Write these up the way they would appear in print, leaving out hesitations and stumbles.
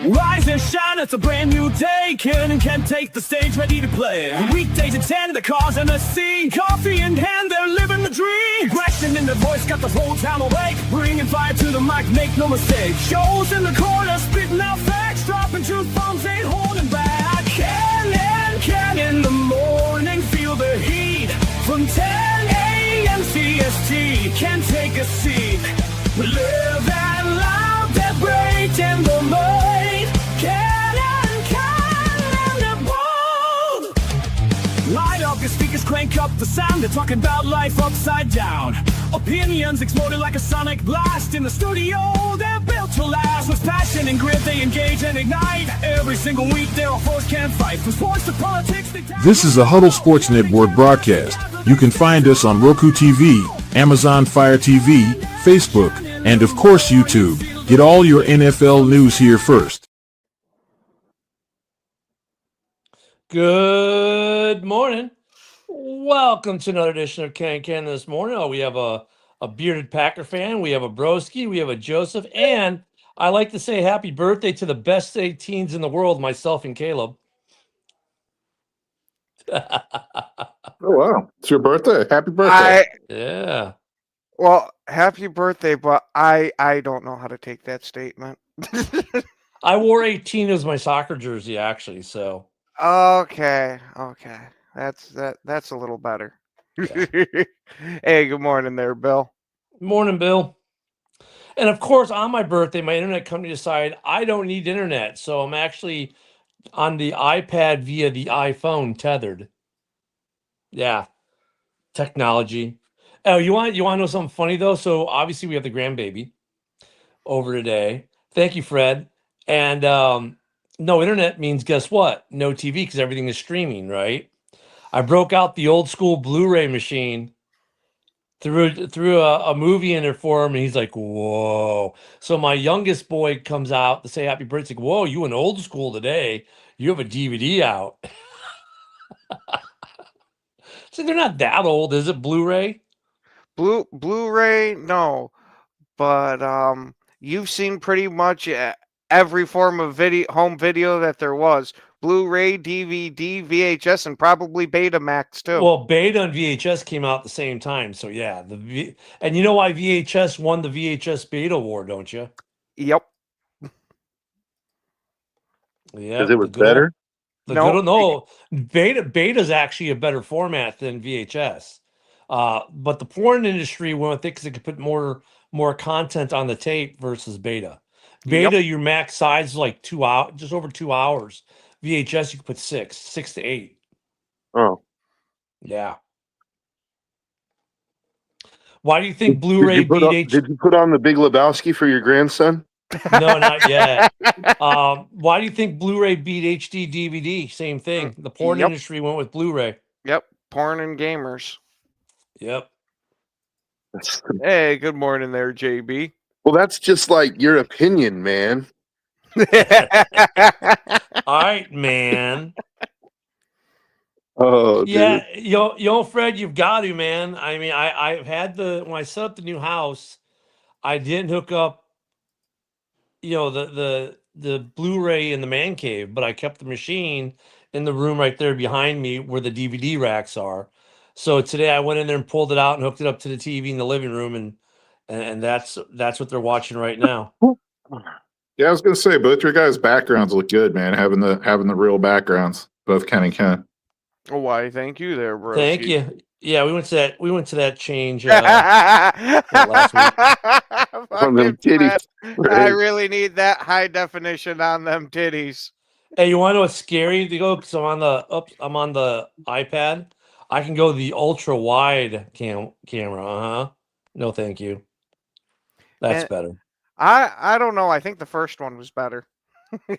Rise and shine, it's a brand new day. Can take the stage, ready to play. Weekdays at 10, the cars and the scene. Coffee in hand, they're living the dream. Question in the voice, got the whole town awake. Bringing fire to the mic, make no mistake. Shows in the corner, spitting out facts. Dropping truth bombs, ain't holding back. Can in the morning, feel the heat. From 10 a.m. CST, can take a seat. We live and loud, that break in the mud. Light up your speakers, crank up the sound. They're talking about life upside down. Opinions exploded like a sonic blast. In the studio, they're built to last. With passion and grit, they engage and ignite. Every single week, they're a force can't fight. From sports to politics, This is a Huddle Sports Network broadcast. You can find us on Roku TV, Amazon Fire TV, Facebook, and of course YouTube. Get all your NFL news here first. Good morning. Welcome to another edition of Can this morning. Oh, we have a bearded Packer fan. We have a Broski. We have a Joseph. And I like to say happy birthday to the best 18s in the world, myself and Caleb. Oh, wow. It's your birthday. Happy birthday. Yeah. Well, happy birthday, but I don't know how to take that statement. I wore 18 as my soccer jersey, actually, so. Okay. That's a little better. Yeah. Hey, good morning there, Bill. Morning, Bill. And of course, on my birthday, my internet company decided I don't need internet, so I'm actually on the iPad via the iPhone tethered. Yeah, technology. Oh, you want to know something funny though? So obviously we have the grandbaby over today. Thank you, Fred. And no internet means guess what? No TV because everything is streaming, right? I broke out the old school Blu-ray machine, threw a movie in there for him, and he's like, "Whoa!" So my youngest boy comes out to say happy birthday. Like, "Whoa, you in old school today? You have a DVD out." So they're not that old, is it? Blu-ray? Blu-ray, no, but you've seen pretty much every form of home video that there was. Blu-ray, DVD, VHS, and probably Betamax too. Well, Beta and VHS came out at the same time, so yeah. And you know why VHS won the VHS Beta war, don't you? Yep. Yeah, Because it was better? No, Beta's actually a better format than VHS. But the porn industry went with it because it could put more content on the tape versus Beta. Beta, your max size is like 2 hours, just over 2 hours. VHS, you could put 6 to 8. Oh. Yeah. Why do you think Blu-ray beat HD? Did you put on the Big Lebowski for your grandson? No, not yet. Why do you think Blu-ray beat HD DVD? Same thing. The porn industry went with Blu-ray. Yep. Porn and gamers. Yep. Hey, good morning there, JB. Well, that's just like your opinion, man. All right, man. Oh, yeah, dude. yo, Fred, you've got to, man. I mean, I've had when I set up the new house, I didn't hook up, the Blu-ray in the man cave, but I kept the machine in the room right there behind me where the DVD racks are. So today I went in there and pulled it out and hooked it up to the TV in the living room, and that's what they're watching right now. Yeah, I was gonna say both your guys' backgrounds look good, man. Having the real backgrounds, both Ken and Ken. Oh, why? Thank you, there, bro. Thank you. Yeah, we went to that change last week. From them titties. I really need that high definition on them titties. Hey, you want to know what's scary to go? Because I'm on the iPad. I can go the ultra wide camera. No, thank you. That's better. I don't know. I think the first one was better. You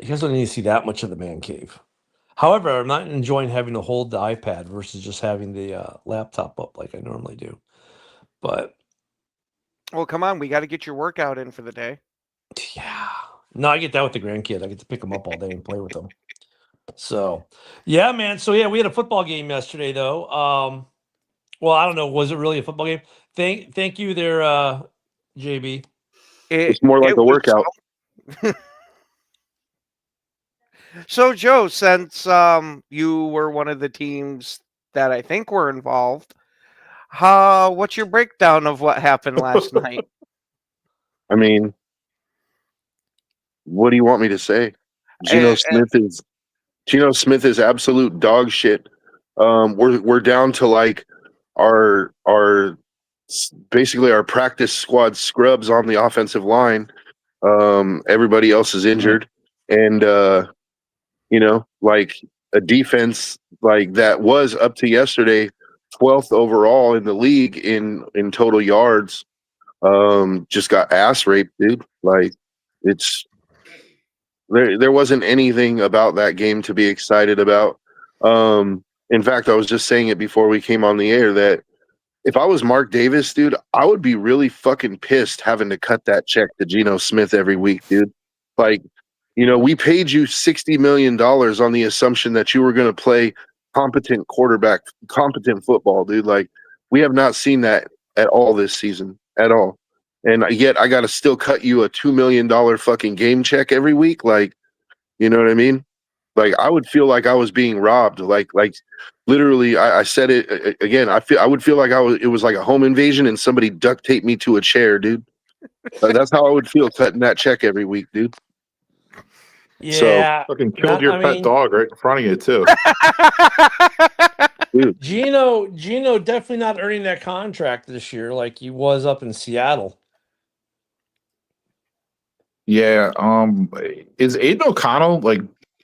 guys don't need to see that much of the man cave. However, I'm not enjoying having to hold the iPad versus just having the laptop up like I normally do. But well, come on, we got to get your workout in for the day. Yeah. No, I get that with the grandkid. I get to pick them up all day and play with them. So, yeah, man. So, yeah, we had a football game yesterday, though. Well, I don't know. Was it really a football game? Thank you there, JB. It's more like it a was workout. So, Joe, since you were one of the teams that I think were involved, what's your breakdown of what happened last night? I mean, what do you want me to say? Eh, Geno Smith is absolute dog shit. We're down to like our basically our practice squad scrubs on the offensive line. Everybody else is injured, and like a defense like that was up to yesterday 12th overall in the league in total yards. Just got ass raped, dude. Like it's there wasn't anything about that game to be excited about. In fact, I was just saying it before we came on the air that if I was Mark Davis, dude, I would be really fucking pissed having to cut that check to Geno Smith every week, dude. Like, we paid you $60 million on the assumption that you were going to play competent quarterback, competent football, dude. Like, we have not seen that at all this season, at all. And yet I got to still cut you a $2 million fucking game check every week. Like, you know what I mean? Like, I would feel like I was being robbed. Like literally, I said it again. I would feel like it was like a home invasion and somebody duct taped me to a chair, dude. That's how I would feel cutting that check every week, dude. Yeah, Fucking killed your pet dog right in front of you too. Dude, Gino definitely not earning that contract this year like he was up in Seattle. Yeah. Is Aiden O'Connell like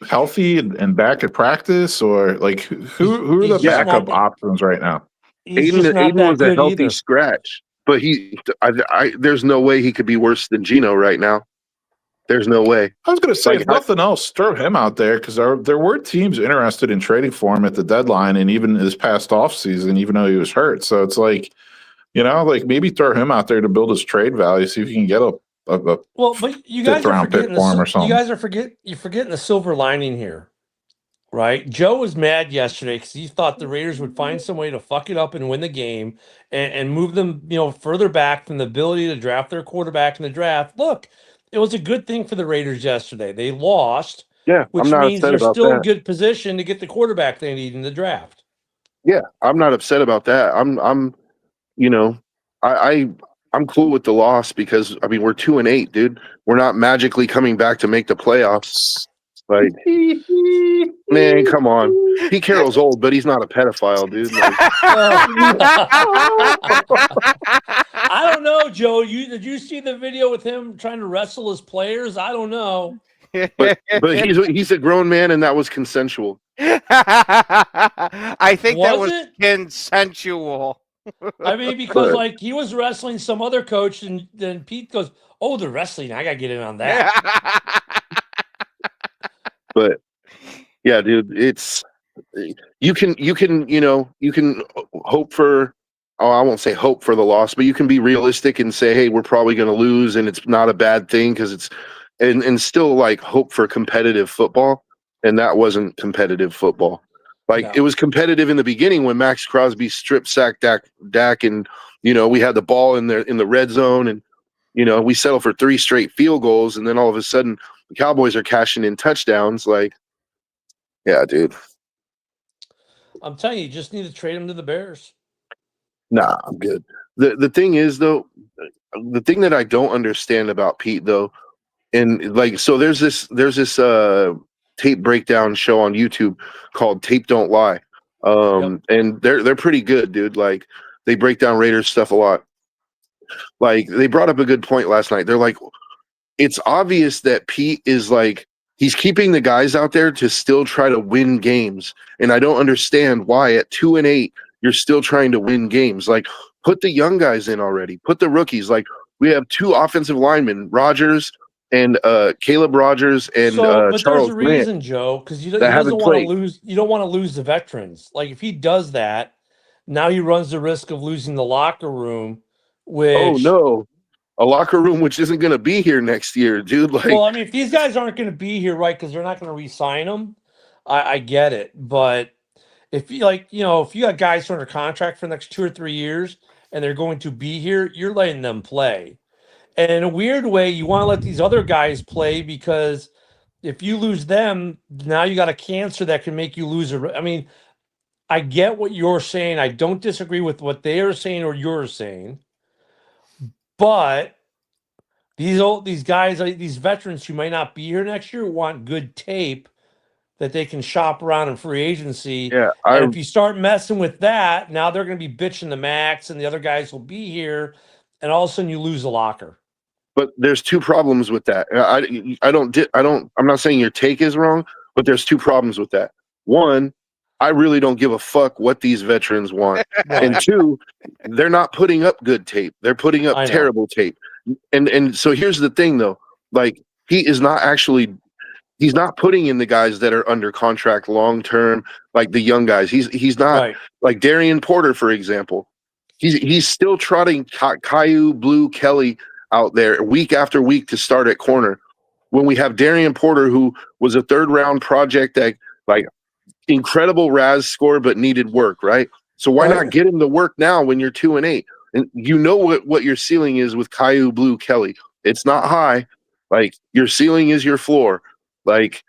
healthy and back at practice, or like who are He's the just backup not- options right now? He's just not Aiden that was a good healthy either. scratch, but there's no way he could be worse than Geno right now. There's no way. I was going to say, Like, if nothing else, throw him out there because there were teams interested in trading for him at the deadline and even this past offseason, even though he was hurt. So it's like, like maybe throw him out there to build his trade value, see if you can get a Well, but you guys fifth are round pick forgetting for him or you something. guys are forgetting the silver lining here, right? Joe was mad yesterday because he thought the Raiders would find some way to fuck it up and win the game and move them, further back from the ability to draft their quarterback in the draft. Look, it was a good thing for the Raiders yesterday. They lost, yeah, I'm which not means upset they're about still in that. good position to get the quarterback they need in the draft. Yeah, I'm not upset about that. I'm cool with the loss because I mean we're 2-8, dude. We're not magically coming back to make the playoffs. Like, man, come on. Pete Carroll's old, but he's not a pedophile, dude. Like, I don't know, Joe. Did you see the video with him trying to wrestle his players? I don't know. but he's a grown man, and that was consensual. I think that was it? consensual. I mean, because But- like he was wrestling some other coach, and then Pete goes, "Oh, the wrestling! I gotta get in on that." But yeah, dude, it's you can hope for. Oh, I won't say hope for the loss, but you can be realistic and say, hey, we're probably going to lose, and it's not a bad thing because it's and still like hope for competitive football, and that wasn't competitive football. Like No. it was competitive in the beginning when Max Crosby strip sacked Dak, and we had the ball in the red zone, and we settled for 3 straight field goals, and then all of a sudden the Cowboys are cashing in touchdowns. Like, yeah, dude. I'm telling you, you just need to trade him to the Bears. Nah, I'm good. The thing is though, the thing that I don't understand about Pete though, and like so there's this tape breakdown show on YouTube called Tape Don't Lie. And they're pretty good, dude. Like they break down Raiders stuff a lot. Like they brought up a good point last night. They're like, it's obvious that Pete is like he's keeping the guys out there to still try to win games. And I don't understand why at 2-8 you're still trying to win games. Like put the young guys in already. Put the rookies. Like we have 2 offensive linemen, Rogers and Caleb Rogers and but Charles there's a Grant reason, Joe, because he that doesn't haven't want to played. lose. You don't want to lose the veterans. Like if he does that, now he runs the risk of losing the locker room. Which Oh no, a locker room which isn't going to be here next year, dude. Like, well, I mean, if these guys aren't going to be here, right, because they're not going to re-sign them, I get it. But if you if you got guys who are under contract for the next 2 or 3 years and they're going to be here, you're letting them play. And in a weird way, you want to let these other guys play because if you lose them, now you got a cancer that can make you lose I mean, I get what you're saying. I don't disagree with what they are saying or you're saying, but these guys, these veterans who might not be here next year, want good tape that they can shop around in free agency. Yeah, And if you start messing with that, now they're going to be bitching the max, and the other guys will be here, and all of a sudden you lose a locker. but there's two problems with that. I'm not saying your take is wrong, but there's two problems with that. One, I really don't give a fuck what these veterans want. And Right. two, they're not putting up good tape. They're putting up I know. terrible tape. And so here's the thing though. Like he's not putting in the guys that are under contract long term, like the young guys. He's not Right. like Darian Porter, for example. He's still trotting Caillou, Blue, Kelly out there week after week to start at corner. When we have Darian Porter, who was a third round project that like incredible RAS score but needed work, right? So why not get him the work now when you're 2-8? And you know what your ceiling is with Caillou, Blue, Kelly. It's not high. Like your ceiling is your floor. Like,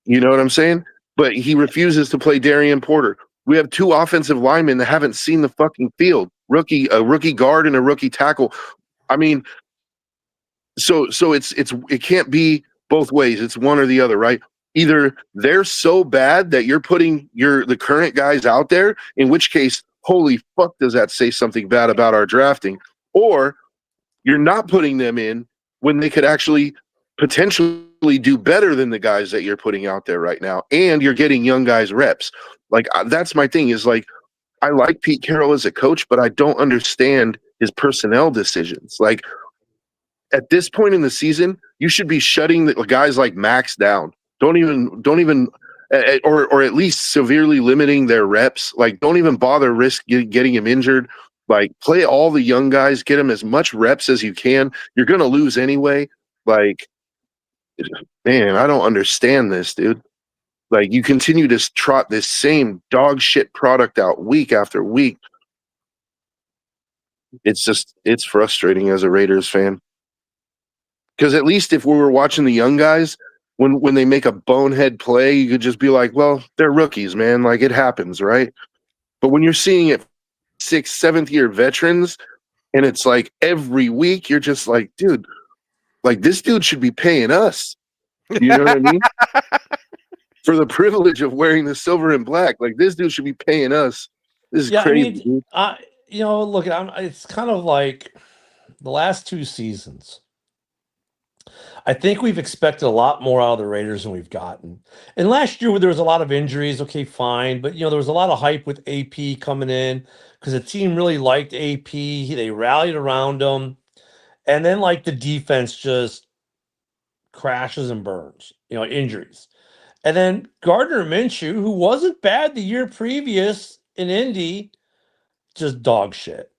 you know what I'm saying? But he refuses to play Darian Porter. We have two offensive linemen that haven't seen the fucking field. A rookie guard and a rookie tackle. I mean, so it can't be both ways. It's one or the other, right? Either they're so bad that you're putting the current guys out there, in which case, holy fuck, does that say something bad about our drafting? Or you're not putting them in when they could actually potentially do better than the guys that you're putting out there right now, and you're getting young guys reps. Like that's my thing. Is like I like Pete Carroll as a coach, but I don't understand his personnel decisions. Like at this point in the season, you should be shutting the guys like Max down. Don't even, or at least severely limiting their reps. Like, don't even bother getting him injured. Like, play all the young guys, get them as much reps as you can. You're gonna lose anyway. Like, man, I don't understand this, dude. Like, you continue to trot this same dog shit product out week after week. It's frustrating as a Raiders fan. Because at least if we were watching the young guys, when they make a bonehead play, you could just be like, well, they're rookies, man. Like it happens, right? But when you're seeing it 6th, 7th year veterans, and it's like every week, you're just like, dude, like this dude should be paying us. You know what I mean? For the privilege of wearing the silver and black. Like this dude should be paying us. This is crazy, dude. Look, it's kind of like the last two seasons. I think we've expected a lot more out of the Raiders than we've gotten. And last year, there was a lot of injuries. Okay, fine. But, there was a lot of hype with AP coming in because the team really liked AP. They rallied around him. And then, like, the defense just crashes and burns, injuries. And then Gardner Minshew, who wasn't bad the year previous in Indy, just dog shit.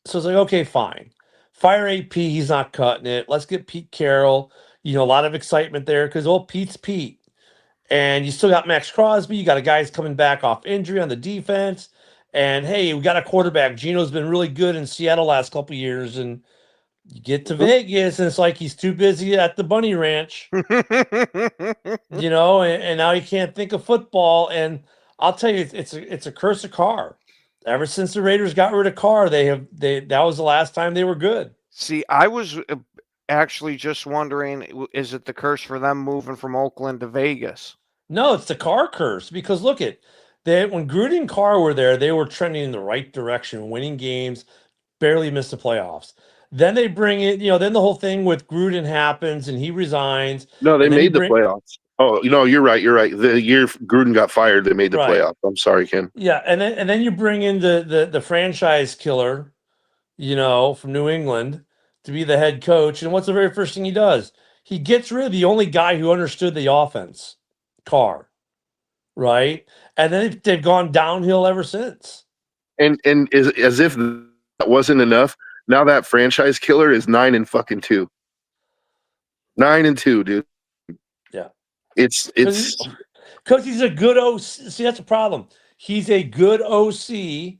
So it's like, okay, fine. Fire AP, he's not cutting it. Let's get Pete Carroll. A lot of excitement there because Pete's Pete. And you still got Max Crosby. You got a guy who's coming back off injury on the defense. And hey, we got a quarterback. Gino's been really good in Seattle last couple of years. And you get to Vegas, and it's like he's too busy at the Bunny Ranch. And now he can't think of football. And I'll tell you, it's a curse of Carr. Ever since the Raiders got rid of Carr, that was the last time they were good. See, I was actually just wondering, is it the curse for them moving from Oakland to Vegas? No, it's the Carr curse because look when Gruden and Carr were there, they were trending in the right direction, winning games, barely missed the playoffs. Then they bring it, then the whole thing with Gruden happens and he resigns. No, they made the playoffs. Oh, you're right. You're right. The year Gruden got fired, they made the playoffs. I'm sorry, Ken. Yeah, and then you bring in the franchise killer, from New England to be the head coach. And what's the very first thing he does? He gets rid of the only guy who understood the offense, Carr, right? And then they've gone downhill ever since. And as if that wasn't enough, now that franchise killer is 9-2. 9-2, dude. Yeah. It's because he's a good OC. See, that's the problem. He's a good OC,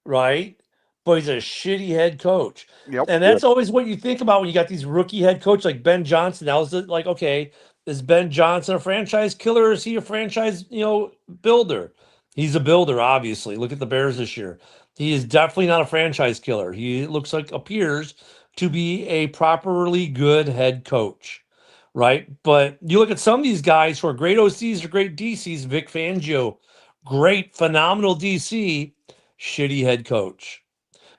right? but he's a shitty head coach. Yep. And that's always what you think about when you got these rookie head coach like Ben Johnson. Now is it like, okay, is Ben Johnson a franchise killer or is he a franchise, builder? He's a builder, obviously. Look at the Bears this year. He is definitely not a franchise killer. He appears to be a properly good head coach, right? But you look at some of these guys who are great OCs or great DCs, Vic Fangio, great, phenomenal DC, shitty head coach.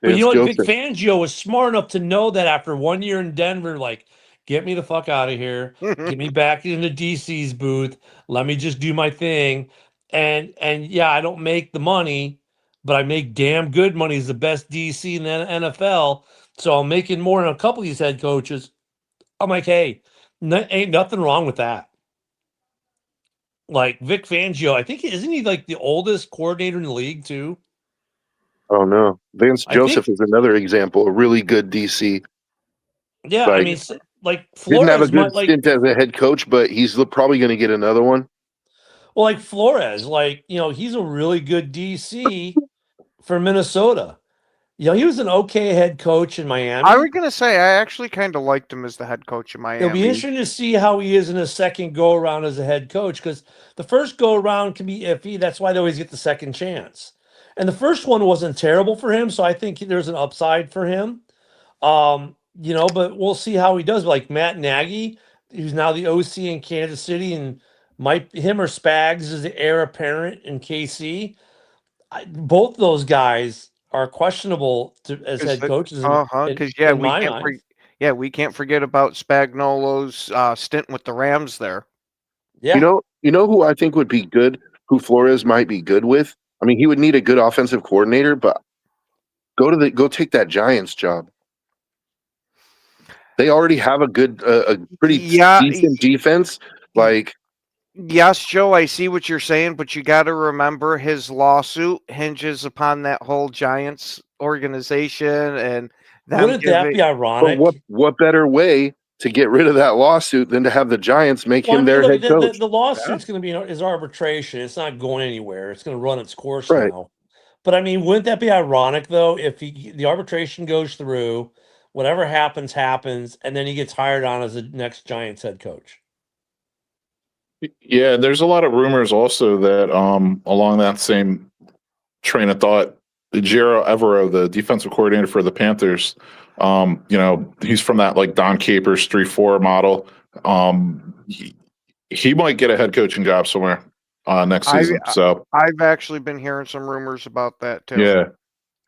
But you Vance know what? Vic Joseph. Fangio was smart enough to know that after 1 year in Denver, like, get me the fuck out of here. Get me back into DC's booth. Let me just do my thing. And yeah, I don't make the money, but I make damn good money as the best DC in the NFL. So I'm making more than a couple of these head coaches. I'm like, hey, ain't nothing wrong with that. Like Vic Fangio, I think isn't he like the oldest coordinator in the league too? Oh no, Vance I think, Joseph is another example. A really good DC. yeah. I Like mean, like didn't have a Flores might good like. stint as a head coach, but he's probably going to get another one. Well, like Flores, he's a really good DC for Minnesota. He was an okay head coach in I was Miami. gonna say I actually kind of liked him as the head coach in It'll be Miami. interesting to see how he is in his second go around as a head coach because the first go around can be iffy. That's why they always get the second chance. And the first one wasn't terrible for him, so I think there's an upside for him. But we'll see how he does. Like Matt Nagy, who's now the OC in Kansas City, and him or Spags is the heir apparent in KC. Both those guys are questionable as head coaches Because in my mind. we can't forget about Spagnuolo's stint with the Rams there. Yeah. You know who I think would be good, who Flores might be good with? I mean, he would need a good offensive coordinator, but go take that Giants job. They already have a pretty Yeah, decent defense. Like, yes, Joe, I see what you're saying, but you got to remember his lawsuit hinges upon that whole Giants organization and them Wouldn't that giving. be but ironic? what better way to get rid of that lawsuit than to have the Giants make Well, I him mean, their look, head coach? the lawsuit's going to be is arbitration. It's not going anywhere. It's going to run its course Right. now. But I mean, wouldn't that be ironic though if the arbitration goes through, whatever happens happens, and then he gets hired on as the next Giants head coach? Yeah, there's a lot of rumors also that along that same train of thought, Jero Evero, the defensive coordinator for the Panthers, he's from that like Don Capers 3-4 model. He might get a head coaching job somewhere next season. So I've actually been hearing some rumors about that too. yeah.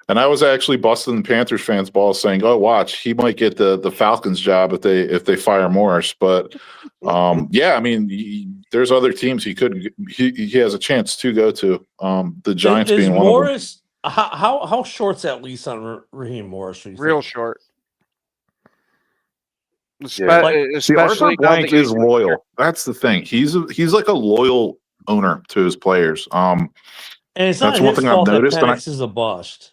And I was actually busting the Panthers fans' balls saying, "Oh, watch, he might get the Falcons job if they fire Morris." But yeah, I mean, there's other teams he has a chance to go to. The Giants Is being one of them. Morris how short's that lease on Raheem Morris? Real short. Yeah. See, Arthur Especially now Blank that is loyal. That's the thing. He's like a loyal owner to his players. And it's not That's one his thing I've fault that noticed. Penix is a bust.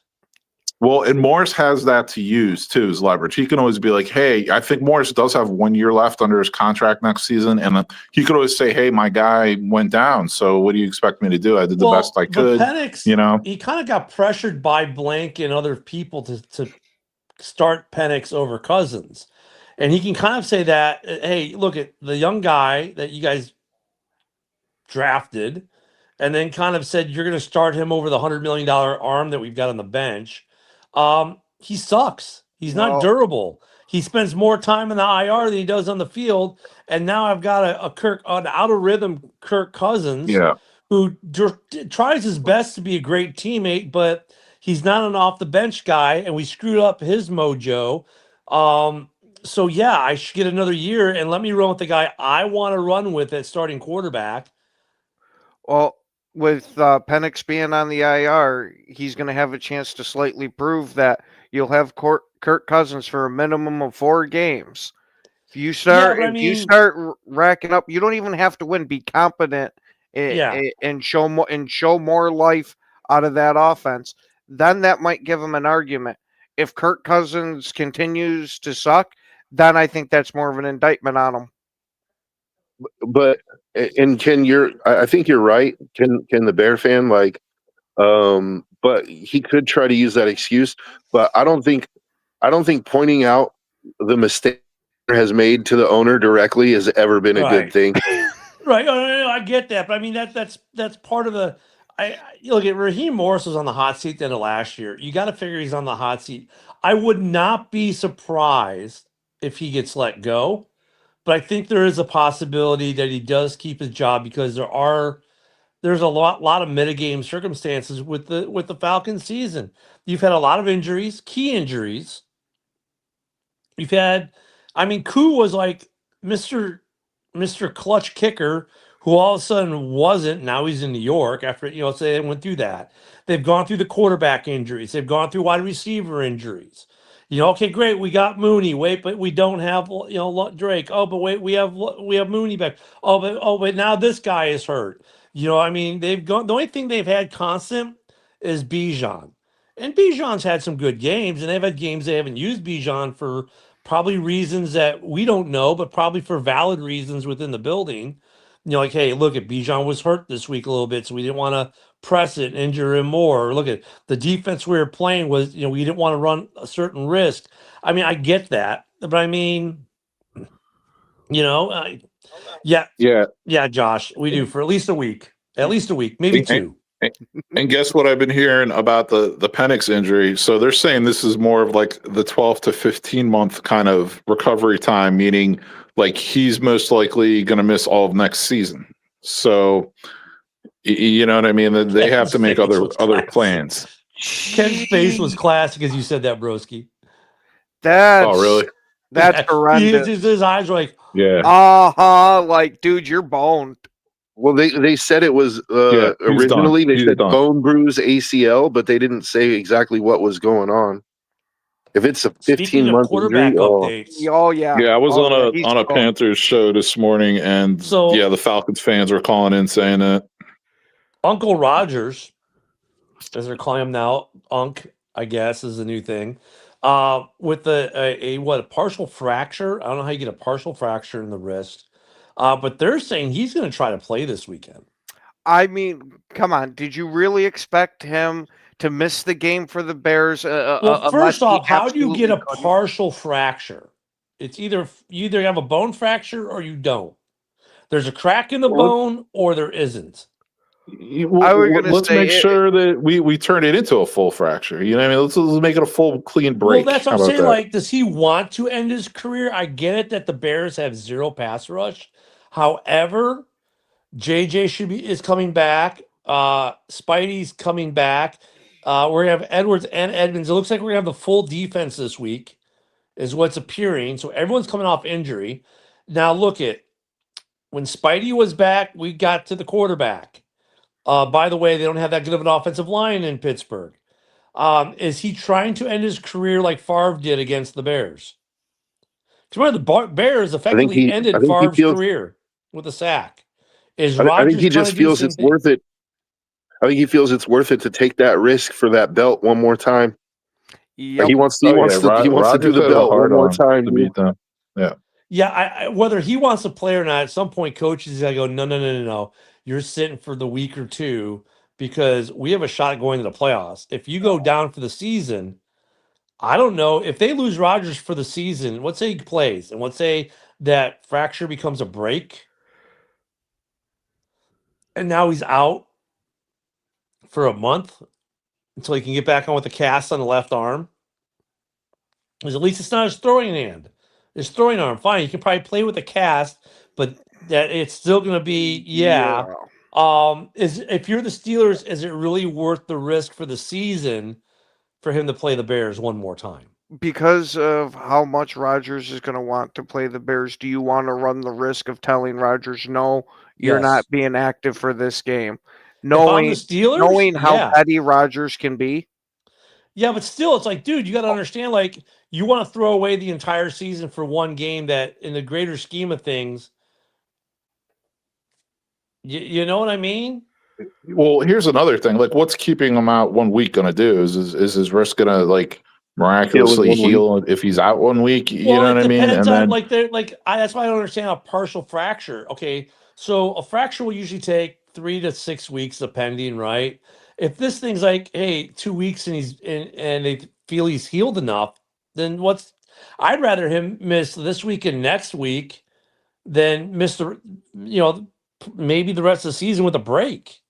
Well, and Morris has that to use too as leverage. He can always be like, "Hey, I think Morris does have 1 year left under his contract next season," and he could always say, "Hey, my guy went down, so what do you expect me to do? I did the best I could." But Penix, he kind of got pressured by Blank and other people to start Penix over Cousins, and he can kind of say that, "Hey, look at the young guy that you guys drafted." And then kind of said, you're going to start him over the $100 million arm that we've got on the bench. He sucks. He's not durable. He spends more time in the IR than he does on the field. And now I've got an out of rhythm Kirk Cousins, who tries his best to be a great teammate, but he's not an off the bench guy. And we screwed up his mojo. So yeah, I should get another year and let me run with the guy I want to run with at starting quarterback. Well, with Penix being on the IR, he's going to have a chance to slightly prove that you'll have Kirk Cousins for a minimum of 4 games. If you start, you start racking up, you don't even have to win. Be competent and show more life out of that offense. Then that might give him an argument. If Kirk Cousins continues to suck, then I think that's more of an indictment on him. But I think you're right. Can the Bear fan but he could try to use that excuse. But I don't think pointing out the mistake has made to the owner directly has ever been a good Right. thing. Right. No, I get that, but I mean that's part of the. You look at Raheem Morris was on the hot seat the end of last year. You got to figure he's on the hot seat. I would not be surprised if he gets let go, but I think there is a possibility that he does keep his job because there's a lot of mitigating circumstances with the Falcons season. You've had a lot of injuries, key injuries. You've had, I mean, Koo was like Mr. Clutch Kicker, who all of a sudden wasn't. Now he's in New York after, so they went through that. They've gone through the quarterback injuries. They've gone through wide receiver injuries. Okay, great. We got Mooney. Wait, but we don't have, Drake. Oh, but wait, we have Mooney back. Oh, but now this guy is hurt. I mean, they've gone. The only thing they've had constant is Bijan, and Bijan's had some good games, and they've had games they haven't used Bijan for probably reasons that we don't know, but probably for valid reasons within the building. Like, hey, look at Bijan was hurt this week a little bit, so we didn't want to press it and injure him more. Or look at the defense we were playing was, we didn't want to run a certain risk. I mean, I get that, but I mean, yeah, Yeah. Josh, we do for at least a week, maybe two. And guess what I've been hearing about the Penix injury? So they're saying this is more of like the 12 to 15 month kind of recovery time, meaning like he's most likely going to miss all of next season. So you know what I mean? They have to make other plans. Ken's face was classic as you said that, broski. Oh, really? That's horrendous. His eyes were like, yeah. Like, dude, you're boned. Well, they said it was originally they said bone bruise ACL, but they didn't say exactly what was going on. If it's a 15-month quarterback injury, updates. Yeah. Yeah, I was on a Panthers show this morning, and the Falcons fans were calling in saying that Uncle Rogers, as they're calling him now, Unc, I guess is the new thing. With a partial fracture. I don't know how you get a partial fracture in the wrist. But they're saying he's going to try to play this weekend. I mean, come on. Did you really expect him to miss the game for the Bears? Well, first off, how do you get a partial fracture? It's you either have a bone fracture or you don't. There's a crack in the bone or there isn't. Let's make sure that we turn it into a full fracture. You know what I mean? Let's make it a full clean break. Well, that's what I'm saying. Like, does he want to end his career? I get it that the Bears have zero pass rush. However, JJ is coming back. Spidey's coming back. We're gonna have Edwards and Edmonds. It looks like we're gonna have the full defense this week, is what's appearing. So everyone's coming off injury. Now look at when Spidey was back, we got to the quarterback. By the way, they don't have that good of an offensive line in Pittsburgh. Is he trying to end his career like Favre did against the Bears? Because the Bears effectively ended Favre's career with a sack. I think he just feels it's worth it. I think he feels it's worth it to take that risk for that belt one more time. Yep. He wants to do the belt one more time to beat them. Yeah. Yeah, whether he wants to play or not, at some point, coaches gotta go, no. You're sitting for the week or two because we have a shot at going to the playoffs. If you go down for the season, I don't know. If they lose Rodgers for the season, let's say he plays, and let's say that fracture becomes a break, and now he's out for a month until he can get back on with the cast on the left arm. Because at least it's not his throwing hand. His throwing arm, fine. You can probably play with the cast, but that it's still going to be, if you're the Steelers, is it really worth the risk for the season for him to play the Bears one more time? Because of how much Rodgers is going to want to play the Bears, do you want to run the risk of telling Rodgers, no, you're not being active for this game? Knowing the Steelers, knowing how petty Rodgers can be. Yeah, but still, it's like, dude, you got to understand, like, you want to throw away the entire season for one game that, in the greater scheme of things, you know what I mean? Well, here's another thing. Like, what's keeping him out 1 week going to do? Is his wrist going to, like, miraculously heal if he's out 1 week? You know what I mean? And then, that's why I don't understand a partial fracture. Okay, so a fracture will usually take 3 to 6 weeks, depending, right? If this thing's like, hey, 2 weeks and and they feel he's healed enough, then I'd rather him miss this week and next week than miss maybe the rest of the season with a break.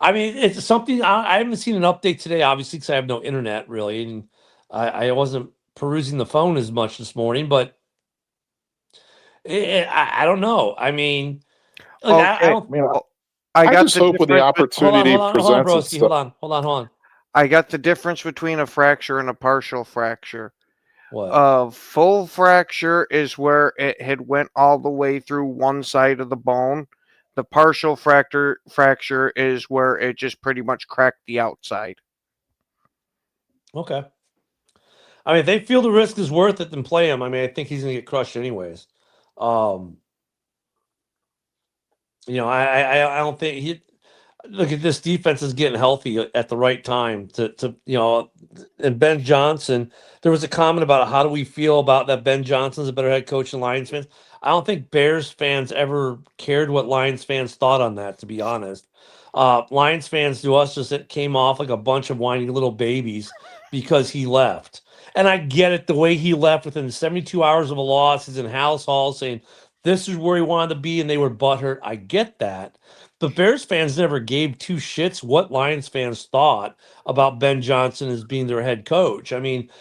I mean, it's something I haven't seen an update today, obviously, because I have no internet really, and I wasn't perusing the phone as much this morning. But I don't know. I mean, like I Okay. don't. I mean, Well, I I got just the hope when the difference. opportunity Hold on, presents broski. Hold itself. on, hold on. I got the difference between a fracture and a partial fracture. What? A full fracture is where it had went all the way through one side of the bone. The partial fracture is where it just pretty much cracked the outside. Okay. I mean, if they feel the risk is worth it, then play him. I mean, I think he's going to get crushed anyways. Um, I don't think he. Look at this defense is getting healthy at the right time and Ben Johnson. There was a comment about how do we feel about that Ben Johnson's a better head coach than Lions fans. I don't think Bears fans ever cared what Lions fans thought on that, to be honest. Lions fans to us just it came off like a bunch of whiny little babies because he left. And I get it, the way he left within 72 hours of a loss, he's in House Hall saying this is where he wanted to be, and they were butthurt. I get that. But Bears fans never gave two shits what Lions fans thought about Ben Johnson as being their head coach. I mean,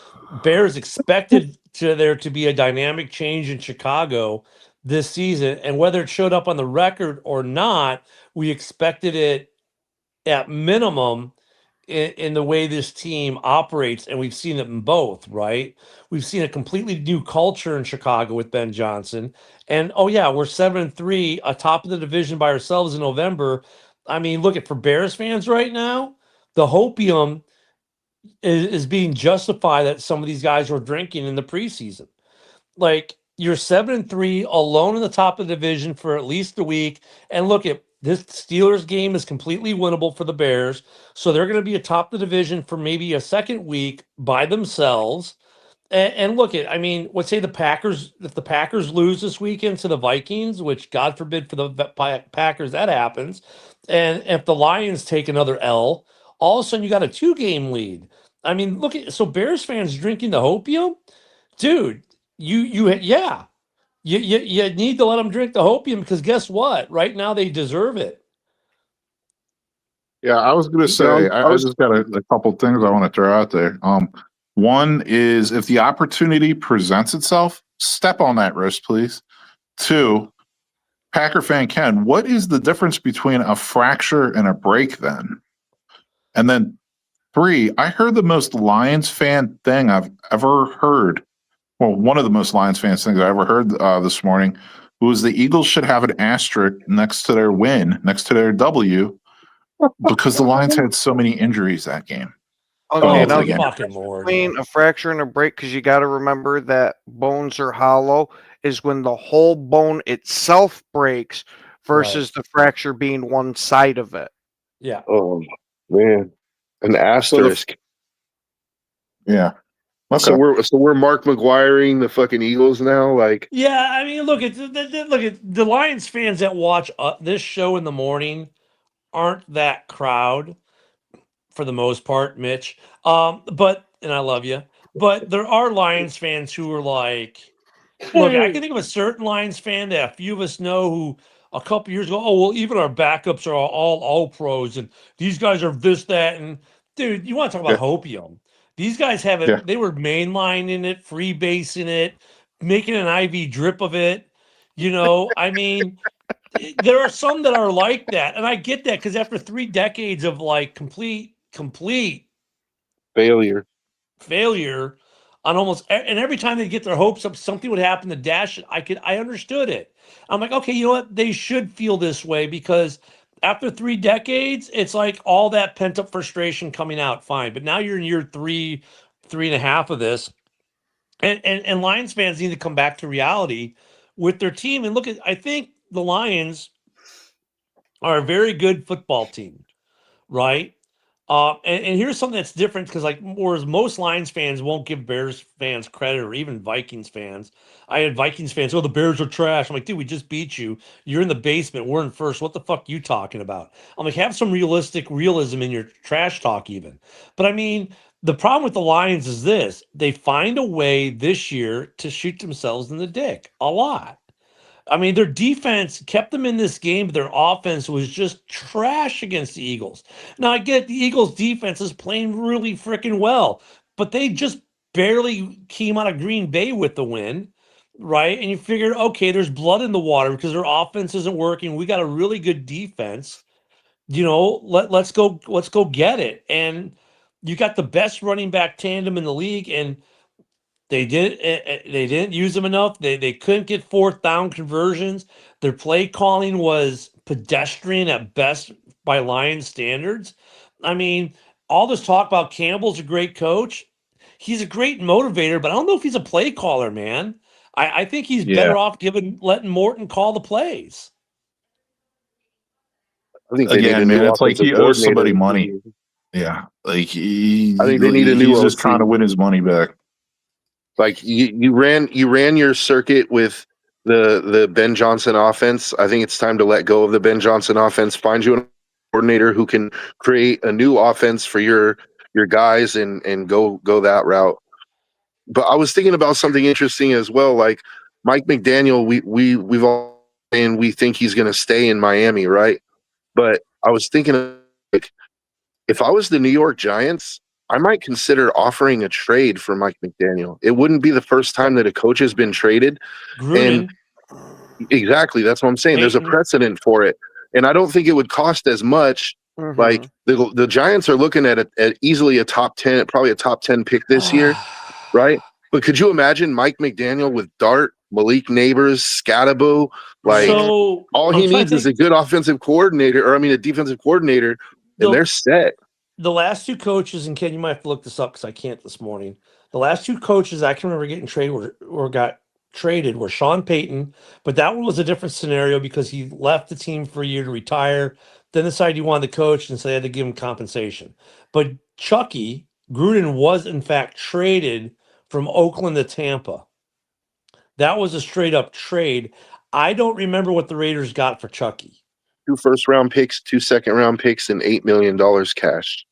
Bears expected there to be a dynamic change in Chicago this season, and whether it showed up on the record or not, we expected it at minimum in the way this team operates, and we've seen it in both, right? We've seen a completely new culture in Chicago with Ben Johnson. And oh yeah, we're 7-3 atop of the division by ourselves in November. I mean, look at for Bears fans right now, the hopium is being justified that some of these guys were drinking in the preseason. Like you're 7-3 alone in the top of the division for at least a week. And look at this Steelers game is completely winnable for the Bears. So they're going to be atop the division for maybe a second week by themselves. And look at, I mean, let's say if the Packers lose this weekend to the Vikings, which God forbid for the Packers that happens, and if the Lions take another L, all of a sudden you got a 2-game lead. I mean, look at so Bears fans drinking the hopium, dude. Yeah, you need to let them drink the hopium because guess what? Right now they deserve it. Yeah, I was going to Yeah, say, I just got a couple things I want to throw out there. One is if the opportunity presents itself, step on that wrist, please. Two, Packer fan Ken, what is the difference between a fracture and a break then? And then three, I heard the most Lions fan thing I've ever heard. Well, one of the most Lions fans things I ever heard this morning was the Eagles should have an asterisk next to their win, next to their W, because the Lions had so many injuries that game. Okay, Oh now my the fucking lord! between a fracture and a break, because you got to remember that bones are hollow, is when the whole bone itself breaks versus the fracture being one side of it. Yeah. oh man, an So asterisk. yeah. Okay. So we're Mark McGuiring the fucking Eagles now. Like, Yeah, I mean, look at the Lions fans that watch this show in the morning aren't that crowd for the most part, Mitch. But and I love you, but there are Lions fans who are like, look, I can think of a certain Lions fan that a few of us know who a couple years ago, oh well, even our backups are all pros, and these guys are this that, and dude, you want to talk about hopium? These guys have it. Yeah. They were mainlining it, freebasing it, making an IV drip of it. I mean, there are some that are like that, and I get that because after 3 decades of like complete failure. failure on and every time they get their hopes up, something would happen to dash it. I understood it. I'm like, okay, you know what? They should feel this way because after 3 decades, it's like all that pent up frustration coming out. Fine, but now you're in year 3.5 of this, and Lions fans need to come back to reality with their team and look at. I think the Lions are a very good football team, right? And here's something that's different because, like, whereas most Lions fans won't give Bears fans credit, or even Vikings fans. I had Vikings fans, oh, the Bears are trash. I'm like, dude, we just beat you. You're in the basement. We're in first. What the fuck you talking about? I'm like, have some realism in your trash talk, even. But I mean, the problem with the Lions is this: they find a way this year to shoot themselves in the dick a lot. I mean, their defense kept them in this game, but their offense was just trash against the Eagles. Now, I get the Eagles' defense is playing really freaking well, but they just barely came out of Green Bay with the win, right? And you figured, okay, there's blood in the water because their offense isn't working. We got a really good defense. Let's go get it. And you got the best running back tandem in the league, and they didn't use them enough. They couldn't get fourth down conversions. Their play calling was pedestrian at best by Lions standards. I mean, all this talk about Campbell's a great coach. He's a great motivator, but I don't know if he's a play caller, man. I think he's Yeah. better off letting Morton call the plays. I think they need a Again, new man, it's like offensive he owes somebody coordinator. money. Yeah, like I think they need a new he's just OC. trying to win his money back. Like you ran your circuit with the Ben Johnson offense. I think it's time to let go of the Ben Johnson offense. Find you a coordinator who can create a new offense for your guys and go that route. But I was thinking about something interesting as well. Like Mike McDaniel, we've all and we think he's going to stay in Miami, right? But I was thinking, like, if I was the New York Giants, I might consider offering a trade for Mike McDaniel. It wouldn't be the first time that a coach has been traded. Gruden, Exactly, that's what I'm saying. There's a Peyton. precedent for it, and I don't think it would cost as much. Mhm. Like the Giants are looking at easily a top 10, probably a top 10 pick this year, right? But could you imagine Mike McDaniel with Dart, Malik Neighbors, Scatabo? Like So all I'm he trying needs to is a think. good offensive coordinator, or I mean, a defensive coordinator, and they're set. The last two coaches, and Ken, you might have to look this up because I can't this morning. The last two coaches I can remember getting traded or got traded were Sean Payton, but that one was a different scenario because he left the team for a year to retire, then decided he wanted to coach, and so they had to give him compensation. But Chucky Gruden was in fact traded from Oakland to Tampa. That was a straight up trade. I don't remember what the Raiders got for Chucky. 2 first-round picks, 2 second-round picks, and $8 million cash.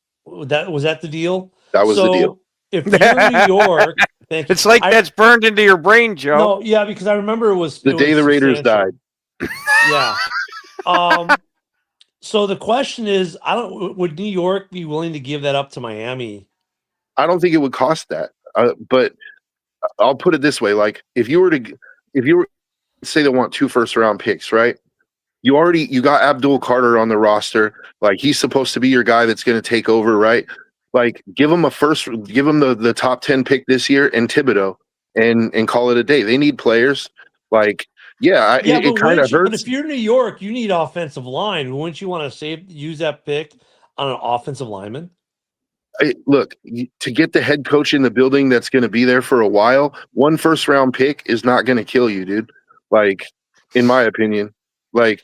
That was that the deal? That was the deal. If you're in New York, thank you. It's like that's burned into your brain, Joe. No, yeah, because I remember it was The day the Raiders died. Yeah. So the question is, would New York be willing to give that up to Miami? I don't think it would cost that. But I'll put it this way: like if you were say they want 2 first-round picks, right? You got Abdul Carter on the roster. Like he's supposed to be your guy that's going to take over, right? Like give him the top 10 pick this year and Thibodeau and call it a day. They need players. Like, it kind of hurts. But if you're New York, you need offensive line. Wouldn't you want to use that pick on an offensive lineman? Look, to get the head coach in the building that's going to be there for a while, 1 first-round pick is not going to kill you, dude. Like, in my opinion, like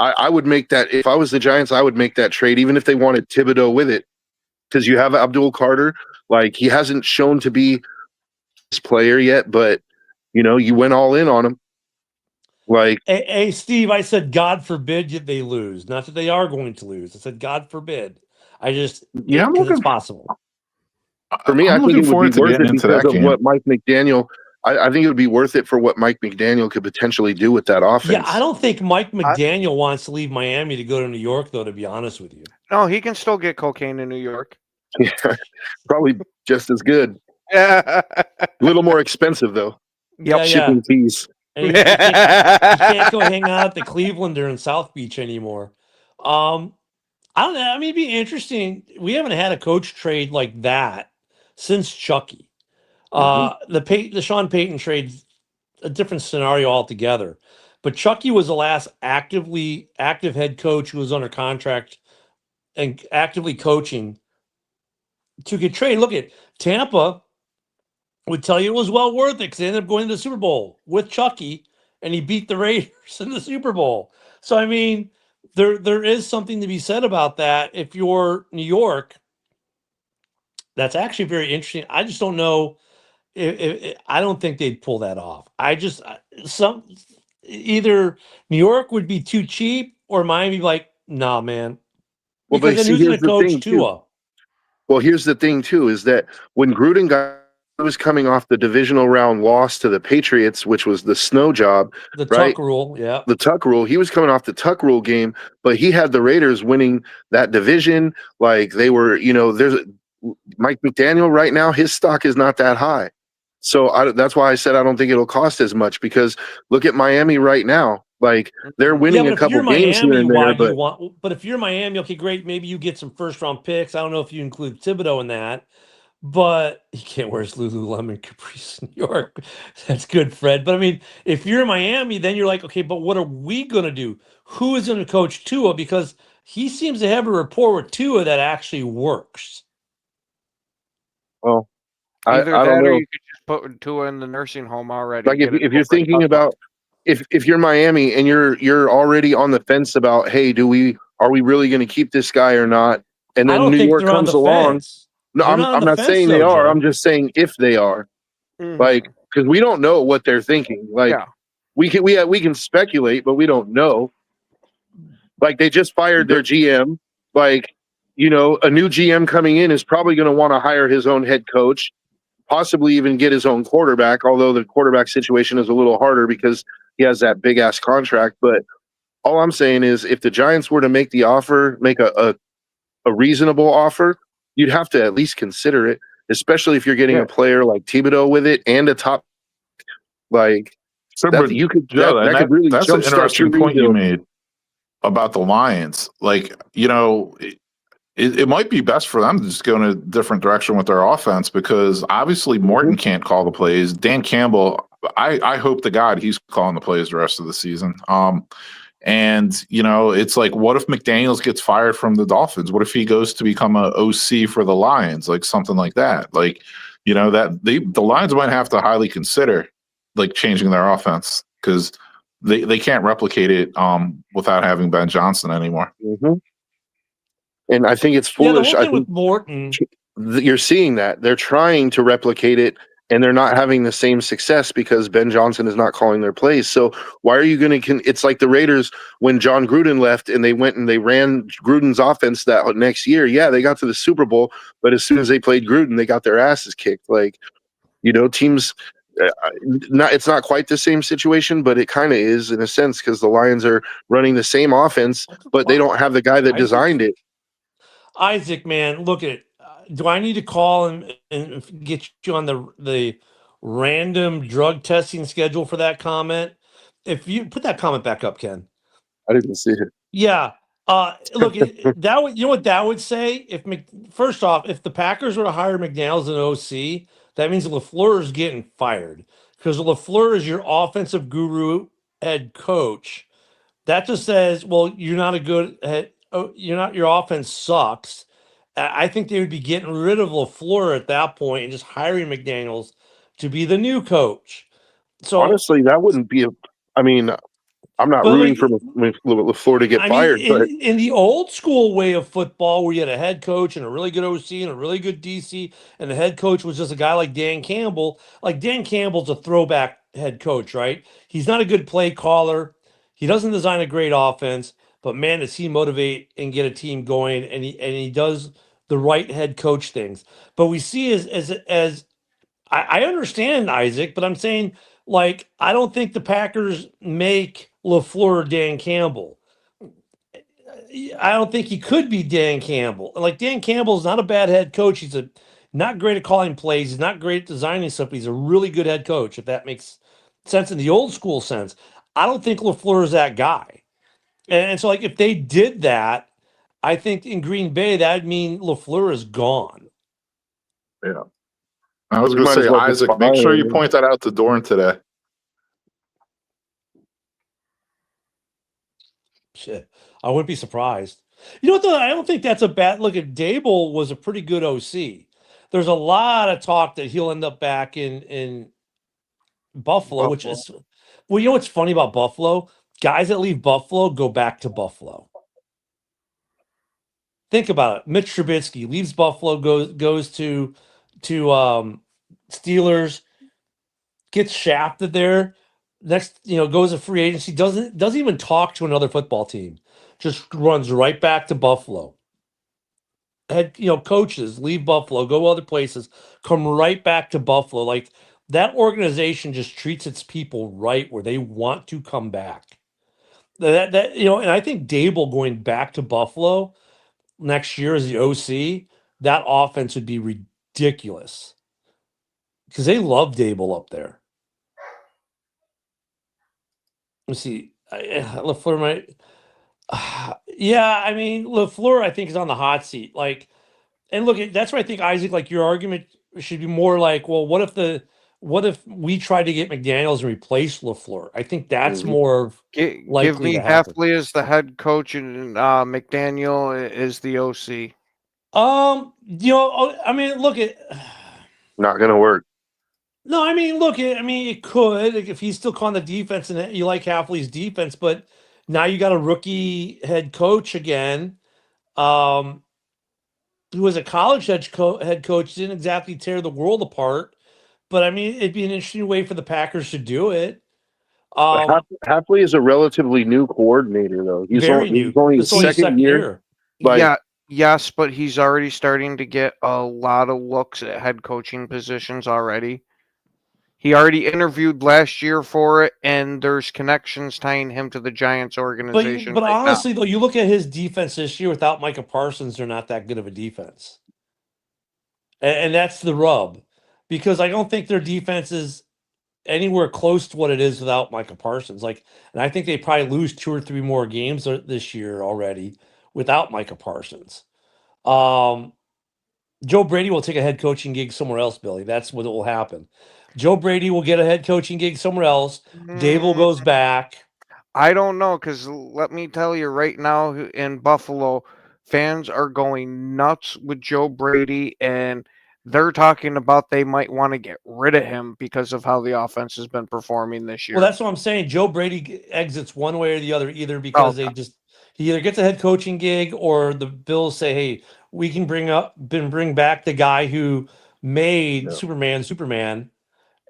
I would make that if I was the Giants. I would make that trade, even if they wanted Thibodeau with it, because you have Abdul Carter. Like he hasn't shown to be this player yet, but you went all in on him. Like, hey, Steve, I said, God forbid they lose. Not that they are going to lose. I said, God forbid. Because it's possible. For me, I think it would be worth it because of game. what Mike McDaniel. I think it would be worth it for what Mike McDaniel could potentially do with that offense. Yeah, I don't think Mike McDaniel wants to leave Miami to go to New York, though, to be honest with you. No, he can still get cocaine in New York. Yeah, probably just as good. Yeah. A little more expensive, though. Yeah, shipping fees. And you can't go hang out at the Cleveland or in South Beach anymore. I don't know. I mean, it'd be interesting. We haven't had a coach trade like that since Chucky. The Sean Payton trade, a different scenario altogether. But Chucky was the last active head coach who was under contract and actively coaching to get traded. Look at Tampa would tell you it was well worth it because they ended up going to the Super Bowl with Chucky, and he beat the Raiders in the Super Bowl. So I mean, there is something to be said about that. If you're New York, that's actually very interesting. I just don't know I don't think they'd pull that off. Some either New York would be too cheap or Miami like, nah, man. Well, but Because then see, who's going here's to the coach thing too. Tua? Well, here's the thing too, is that when Gruden was coming off the divisional round loss to the Patriots, which was the snow job, The right? Tuck rule, yeah. The Tuck rule. He was coming off the Tuck rule game, but he had the Raiders winning that division. Like they were, there's Mike McDaniel right now, his stock is not that high. So that's why I said I don't think it'll cost as much, because look at Miami right now. Like they're winning but a if couple you're games here Miami, and why there, do you but want? But if you're Miami, okay, great. Maybe you get some first round picks. I don't know if you include Thibodeau in that, but he can't wear his Lululemon Caprice in New York. That's good, Fred. But I mean, if you're Miami, then you're like, okay, but what are we gonna do? Who is going to coach Tua? Because he seems to have a rapport with Tua that actually works. well, Either I don't that or know. you could just put Tua in the nursing home already. Like Get it if you're over and thinking done with. about if you're Miami and you're already on the fence about, hey, are we really going to keep this guy or not? And I then don't New think York they're on comes the along. fence. No, They're not on I'm the not fence, saying they though, are. Joe. I'm just saying if they are, like, Mhm. because we don't know what they're thinking. Like Yeah. we can speculate, but we don't know. Like they just fired their GM. Like, a new GM coming in is probably going to want to hire his own head coach, possibly even get his own quarterback, although the quarterback situation is a little harder because he has that big ass contract. But all I'm saying is if the Giants were to make the offer, make a reasonable offer, you'd have to at least consider it, especially if you're getting Yeah. a player like Thibodeau with it and a top, like So, that but you could Joe, and that could really that's an jumpstart your interesting point you rebuild. made about the Lions. Like, it might be best for them to just go in a different direction with their offense, because obviously Morton can't call the plays. Dan Campbell, I hope to God he's calling the plays the rest of the season. And it's like, what if McDaniels gets fired from the Dolphins? What if he goes to become a OC for the Lions, like something like that? Like, that the Lions might have to highly consider like changing their offense, because they can't replicate it without having Ben Johnson anymore. Mm-hmm. And I think it's Yeah, the foolish. whole I thing think with Morton. you're seeing that they're trying to replicate it and they're not having the same success because Ben Johnson is not calling their plays. So why are you going to it's like the Raiders when John Gruden left and they went and they ran Gruden's offense that next year. Yeah, they got to the Super Bowl, but as soon as they played Gruden, they got their asses kicked. Like, teams it's not quite the same situation, but it kind of is in a sense because the Lions are running the same offense, but they don't have the guy that designed it. Isaac, man, look at it. Do I need to call and get you on the random drug testing schedule for that comment? If you put that comment back up, Ken. I didn't see it. Yeah. Look, that would, what that would say if first off, if the Packers were to hire McDaniels as an OC, that means LaFleur is getting fired, because LaFleur is your offensive guru head coach. That just says, well, you're not a good head. Your offense sucks. I think they would be getting rid of LaFleur at that point and just hiring McDaniels to be the new coach. So Honestly, that wouldn't be I mean, I'm not but rooting like, for LaFleur to get I mean, fired, but in the old school way of football, where you had a head coach and a really good OC and a really good DC, and the head coach was just a guy like Dan Campbell. Like Dan Campbell's a throwback head coach, right? He's not a good play caller. He doesn't design a great offense, but man, does he motivate and get a team going, and he does the right head coach things. But we see as I understand Isaac, but I'm saying, like, I don't think the Packers make LaFleur Dan Campbell. I don't think he could be Dan Campbell. Like, Dan Campbell's not a bad head coach. He's not great at calling plays. He's not great at designing stuff. But he's a really good head coach, if that makes sense in the old school sense. I don't think LaFleur is that guy. And so, like, if they did that, I think in Green Bay, that'd mean LaFleur is gone. Yeah. I was you going to might as say, well just Isaac, make fire sure you him. point that out to Dorn today. Shit. I wouldn't be surprised. You know what, though? I don't think that's a bad look. At Dable was a pretty good OC. There's a lot of talk that he'll end up back in Buffalo, which is, well, you know what's funny about Buffalo? Guys that leave Buffalo go back to Buffalo. Think about it. Mitch Trubisky leaves Buffalo, goes to Steelers, gets shafted there. Next, goes to free agency. Doesn't even talk to another football team. Just runs right back to Buffalo. Coaches leave Buffalo, go other places, come right back to Buffalo. Like that organization just treats its people right where they want to come back. And I think Dable going back to Buffalo next year as the OC, that offense would be ridiculous because they love Dable up there. Let's see, LaFleur might. Yeah, I mean LaFleur, I think is on the hot seat. Like, and look, that's why I think Isaac, like your argument should be more like, well, what if we tried to get McDaniels and replace LaFleur? I think that's more Give likely me to happen. Heffley as the head coach and McDaniel is the OC. I mean, look at. Not gonna work. No, I mean, look, it could if he's still calling the defense and you like Hafley's defense, but now you got a rookie head coach again, who was a college head coach, didn't exactly tear the world apart, but I mean, it'd be an interesting way for the Packers to do it. Hafley is a relatively new coordinator, though. He's Very new. He's only This his is only his second year. Like, Yeah, yes, but he's already starting to get a lot of looks at head coaching positions already. He already interviewed last year for it, and there's connections tying him to the Giants organization. But right now. honestly, though, you look at his defense this year without Micah Parsons, they're not that good of a defense. And that's the rub, because I don't think their defense is anywhere close to what it is without Micah Parsons. Like, and I think they probably lose 2 or 3 more games this year already without Micah Parsons. Joe Brady will take a head coaching gig somewhere else, Billy. That's what will happen. Joe Brady will get a head coaching gig somewhere else. Dable goes back. I don't know, because let me tell you right now in Buffalo, fans are going nuts with Joe Brady, and they're talking about they might want to get rid of him because of how the offense has been performing this year. Well, that's what I'm saying. Joe Brady exits one way or the other, either because he either gets a head coaching gig or the Bills say, hey, we can bring back the guy who made Superman,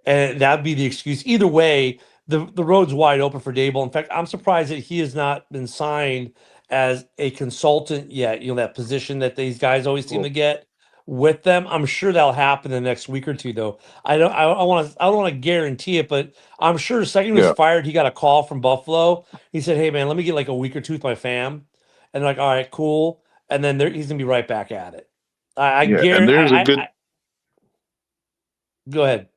and that'd be the excuse. Either way, the road's wide open for Dable. In fact, I'm surprised that he has not been signed as a consultant yet. That position that these guys always seem to get with them. I'm sure that'll happen in the next week or two, though. I don't want to guarantee it, but I'm sure the second he was fired, he got a call from Buffalo. He said, "Hey, man, let me get like a week or two with my fam," and they're like, "All right, cool." And then he's gonna be right back at it. I guarantee. And there's a good. Go ahead.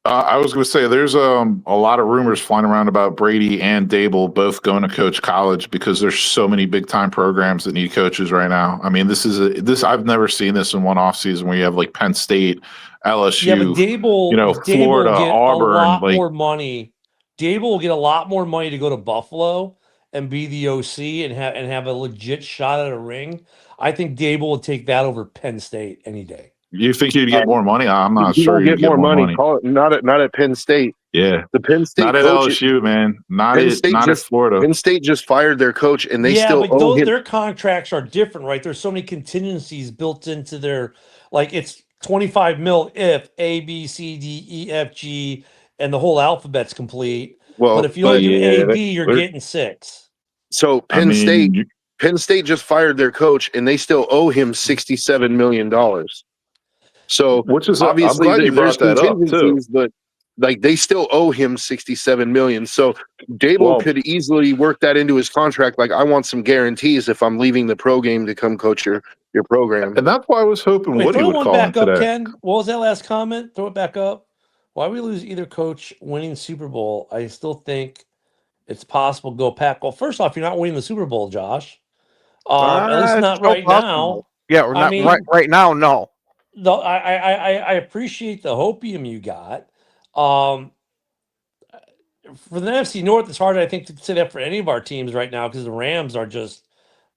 I was going to say there's a lot of rumors flying around about Brady and Dable both going to coach college because there's so many big time programs that need coaches right now. I mean, I've never seen this in one off season where you have like Penn State, LSU, Florida, Auburn, a lot more money. Dable will get a lot more money to go to Buffalo and be the OC and have a legit shot at a ring. I think Dable will take that over Penn State any day. You think you'd get more money? I'm not he sure won't you'd get more money. Not at Penn State. Yeah, the Penn State not at LSU, man. Not at Florida. Penn State just fired their coach, and they their contracts are different, right? There's so many contingencies built into their, like it's 25 mil if A, B, C, D, E, F, G, and the whole alphabet's complete. Well, but if you only do A, B, you're getting 6. So Penn State just fired their coach, and they still owe him $67 million. So, which is obviously I'm glad you brought that up too. But like they still owe him $67 million. So Dable could easily work that into his contract. Like, I want some guarantees if I'm leaving the pro game to come coach your program. And that's why I was hoping Woody would call in today. Ken, what was that last comment? Throw it back up. Why we lose either coach winning Super Bowl? I still think it's possible to go Pack. Well, first off, you're not winning the Super Bowl, Josh. At least not right now. Yeah, we're not right now. No. No, I appreciate the hopium you got. For the NFC North, it's hard, I think, to say that for any of our teams right now because the Rams are just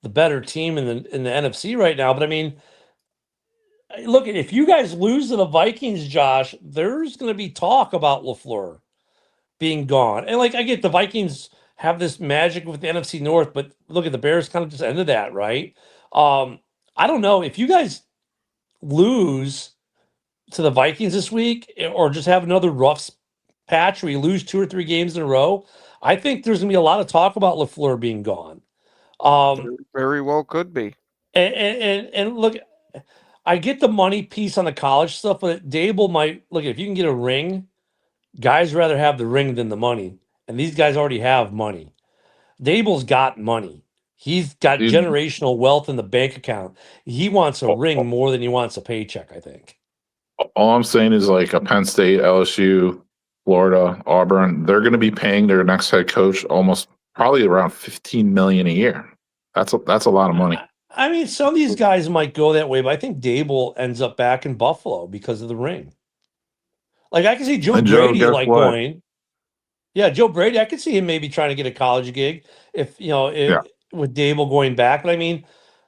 the better team in the NFC right now. But I mean, look, if you guys lose to the Vikings, Josh, there's going to be talk about LaFleur being gone. And like, I get the Vikings have this magic with the NFC North, but look at the Bears kind of just ended that, right? I don't know if you guys lose to the Vikings this week, or just have another rough patch where you lose 2 or 3 games in a row. I think there's going to be a lot of talk about LaFleur being gone. Very well could be. And look, I get the money piece on the college stuff, but Dable might look, if you can get a ring, guys rather have the ring than the money, and these guys already have money. Dable's got money. He's got Dude, generational wealth in the bank account. He wants a all ring more than he wants a paycheck, I think. all I'm saying is like a Penn State, LSU, Florida, Auburn, they're going to be paying their next head coach almost probably around 15 million a year. That's a lot of money. I mean, some of these guys might go that way, but I think Dable ends up back in Buffalo because of the ring. Like I can see Joe And Joe, Brady guess like what? going. Yeah, Joe Brady. I could see him maybe trying to get a college gig if Yeah. with Dable going back. But I mean,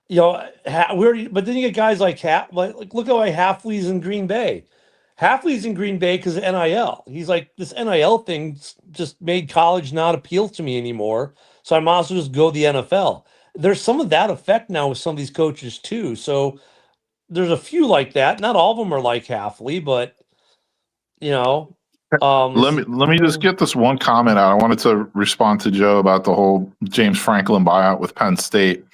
we already. But then you get guys like like look at why Halfley's in Green Bay. Halfley's in Green Bay because of NIL. He's like, this NIL thing just made college not appeal to me anymore. So I might as well just go the NFL. There's some of that effect now with some of these coaches too. So there's a few like that. Not all of them are like Halfley, but you know, Let me just get this one comment out. I wanted to respond to Joe about the whole James Franklin buyout with Penn State,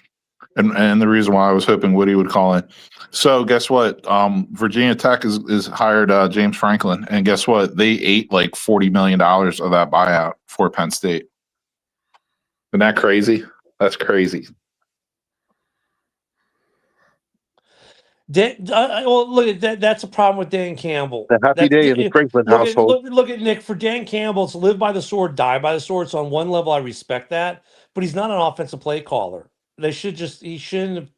and the reason why I was hoping Woody would call in. So guess what? Virginia Tech is hired James Franklin, and guess what? They ate like $40 million of that buyout for Penn State. Isn't that crazy? That's crazy. Well, look at that. That's a problem with Dan Campbell. The happy That's day in the Franklin household. look at Nick. For Dan Campbell, it's live by the sword, die by the sword. So on one level, I respect that, but he's not an offensive play caller. He shouldn't have.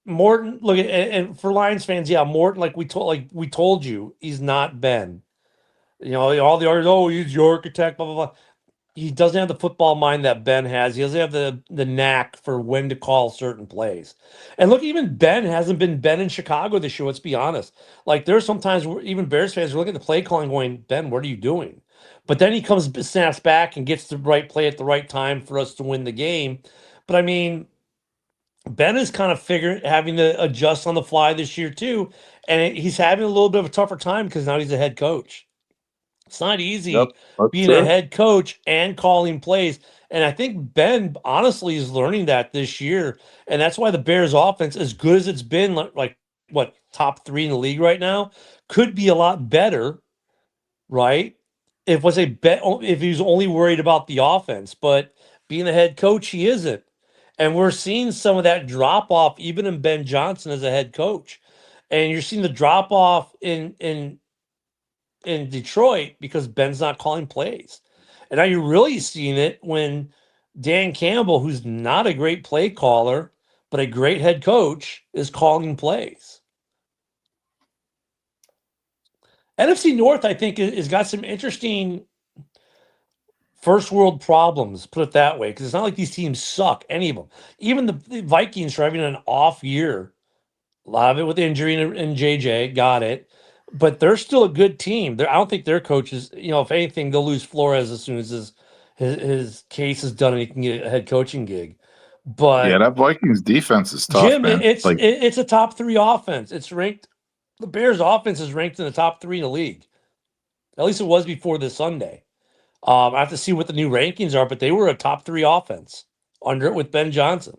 Morton, look at, and for Lions fans, yeah, Morton, like we told you, he's not Ben. All the arguments, oh, he's the architect, blah blah blah. He doesn't have the football mind that Ben has. He doesn't have the knack for when to call certain plays. And look, even Ben hasn't been Ben in Chicago this year. Let's be honest. Like there's sometimes where even Bears fans are looking at the play calling, going, "Ben, what are you doing?" But then he comes snaps back and gets the right play at the right time for us to win the game. But I mean, Ben is kind of having to adjust on the fly this year too, and he's having a little bit of a tougher time because now he's a head coach. It's not Yep, easy that's being a true. head coach and calling plays. And I think Ben honestly is learning that this year. And that's why the Bears offense, as good as it's been, like what, top 3 in the league right now, could be a lot better, right? If he was only worried about the offense, but being a head coach, he isn't. And we're seeing some of that drop off even in Ben Johnson as a head coach. And you're seeing the drop off in Detroit because Ben's not calling plays. And now you're really seeing it when Dan Campbell, who's not a great play caller, but a great head coach, is calling plays. NFC North, I think, has got some interesting first world problems, put it that way, because it's not like these teams suck, any of them. Even the Vikings are having an off year. A lot of it with injury and JJ, got it. But they're still a good team. I don't think their coaches, if anything, they'll lose Flores as soon as his case is done and he can get a head coaching gig. Yeah, But that Vikings defense is tough, Jim, man. Like, it's a top 3 offense. It's ranked. The Bears' offense is ranked in the top 3 in the league. At least it was before this Sunday. I have to see what the new rankings are, but they were a top 3 offense under it with Ben Johnson.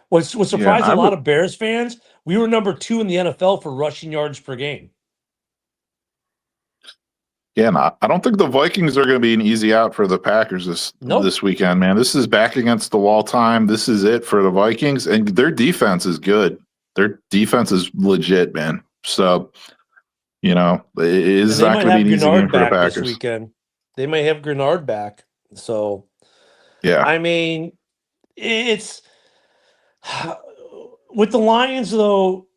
What's yeah, surprised a lot of Bears fans, we were number 2 in the NFL for rushing yards per game. yeah, and I don't think the Vikings are going to be an easy out for the Packers this weekend, man. This is back against the wall time. This is it for the Vikings, and their defense is good. Their defense is legit, man. So, it is not going to be an easy game for the Packers. This weekend. They may have Grenard back. So, yeah. I mean, it's with the Lions, though.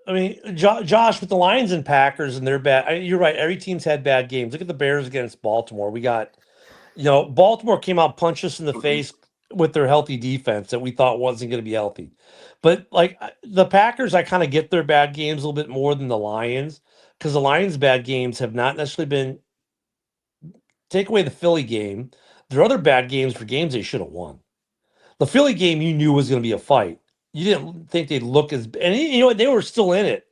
I mean, Josh, with the Lions and Packers and their bad. You're right. Every team's had bad games. Look at the Bears against Baltimore. We got, Baltimore came out, punched us in the face with their healthy defense that we thought wasn't going to be healthy. But like the Packers, I kind of get their bad games a little bit more than the Lions, because the Lions' bad games have not necessarily been. Take away the Philly game, their other bad games were games they should have won. The Philly game you knew was going to be a fight. You didn't think they'd look as, and you know what, they were still in it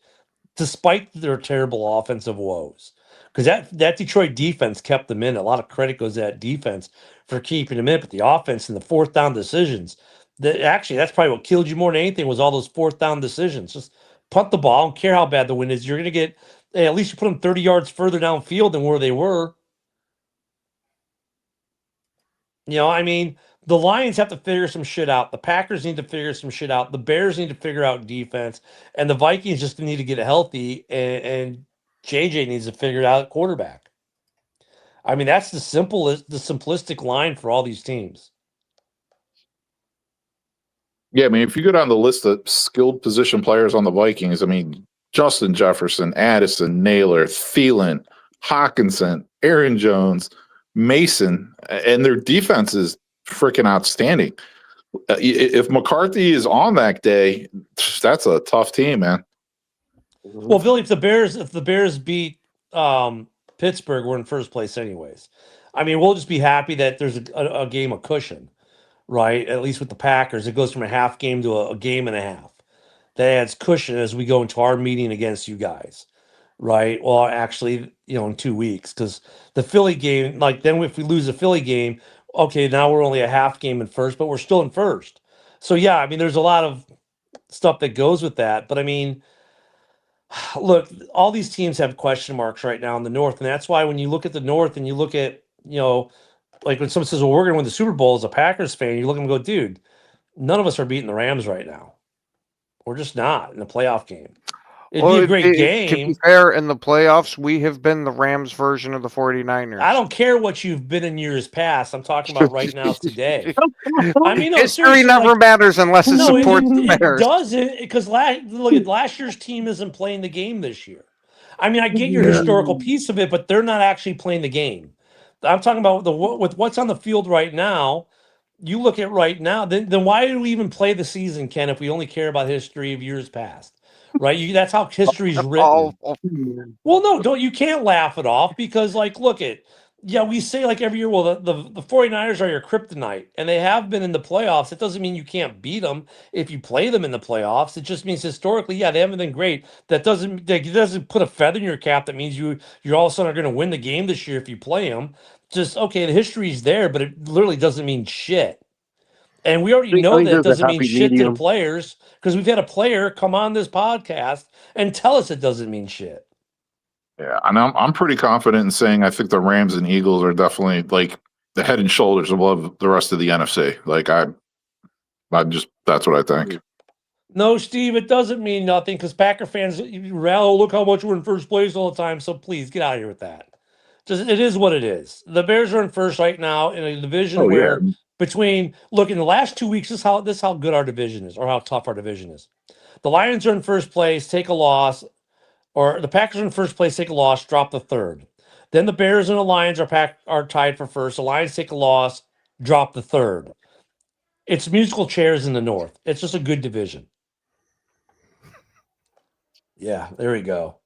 despite their terrible offensive woes. Because that Detroit defense kept them in. A lot of credit goes to that defense for keeping them in, but the offense and the fourth down decisions. Actually, that's probably what killed you more than anything was all those fourth down decisions. Just punt the ball. I don't care how bad the win is. You're going to get, hey, at least you put them 30 yards further downfield than where they were. You know, I mean, the Lions have to figure some shit out. The Packers need to figure some shit out. The Bears need to figure out defense, and the Vikings just need to get healthy. And JJ needs to figure out quarterback. I mean, that's the simplistic line for all these teams. Yeah, I mean, if you go down the list of skilled position players on the Vikings, I mean, Justin Jefferson, Addison, Naylor, Thielen, Hawkinson, Aaron Jones, Mason, and their defense is freaking outstanding. If McCarthy is on that day, that's a tough team, man. Well, Billy, if the Bears beat Pittsburgh, we're in first place anyways. I mean, we'll just be happy that there's a game of cushion, right? At least with the Packers, it goes from a half game to a game and a half. That adds cushion as we go into our meeting against you guys, right? Well, actually, you know, in 2 weeks, because the Philly game, like then if we lose the Philly game, okay, now we're only a half game in first, but we're still in first. So yeah, I mean, there's a lot of stuff that goes with that, but I mean, look, all these teams have question marks right now in the North, and that's why when you look at the North and you look at, you know, like when someone says, "Well, we're going to win the Super Bowl," as a Packers fan, you look at them and go, "Dude, none of us are beating the Rams right now. We're just not in a playoff game. It'd be a great game. To be fair, in the playoffs, we have been the Rams version of the 49ers. I don't care what you've been in years past. I'm talking about right now, today. I mean, no, history never matters unless it supports the Bears. It doesn't, because look at last year's team isn't playing the game this year. I mean, I get your historical piece of it, but they're not actually playing the game. I'm talking about with what's on the field right now. You look at right now, then why do we even play the season, Ken, if we only care about history of years past? Right? That's how history's written. Well, no, you can't laugh it off because, like, we say like every year, well, the 49ers are your kryptonite, and they have been in the playoffs. It doesn't mean you can't beat them if you play them in the playoffs. It just means historically, they haven't been great. That doesn't put a feather in your cap. That means you're all of a sudden going to win the game this year if you play them. Just, okay, the history's there, but it literally doesn't mean shit. And we already know that it doesn't mean shit to the players because we've had a player come on this podcast and tell us it doesn't mean shit. Yeah, and I'm pretty confident in saying I think the Rams and Eagles are definitely like the head and shoulders above the rest of the NFC. Like that's what I think. No, Steve, it doesn't mean nothing because Packer fans, look how much we're in first place all the time. So please get out of here with that. Just it is what it is. The Bears are in first right now in a division where in the last 2 weeks, this is how good our division is or how tough our division is. The Lions are in first place, take a loss, or the Packers are in first place, take a loss, drop the third. Then the Bears and the Lions are tied for first. The Lions take a loss, drop the third. It's musical chairs in the North. It's just a good division. Yeah, there we go.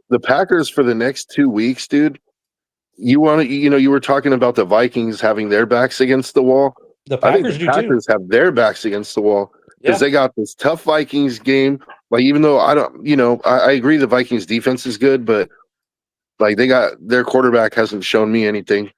The Packers for the next 2 weeks, dude. You were talking about the Vikings having their backs against the wall. The Packers have their backs against the wall because they got this tough Vikings game. Like, even though I agree the Vikings defense is good, but like their quarterback hasn't shown me anything.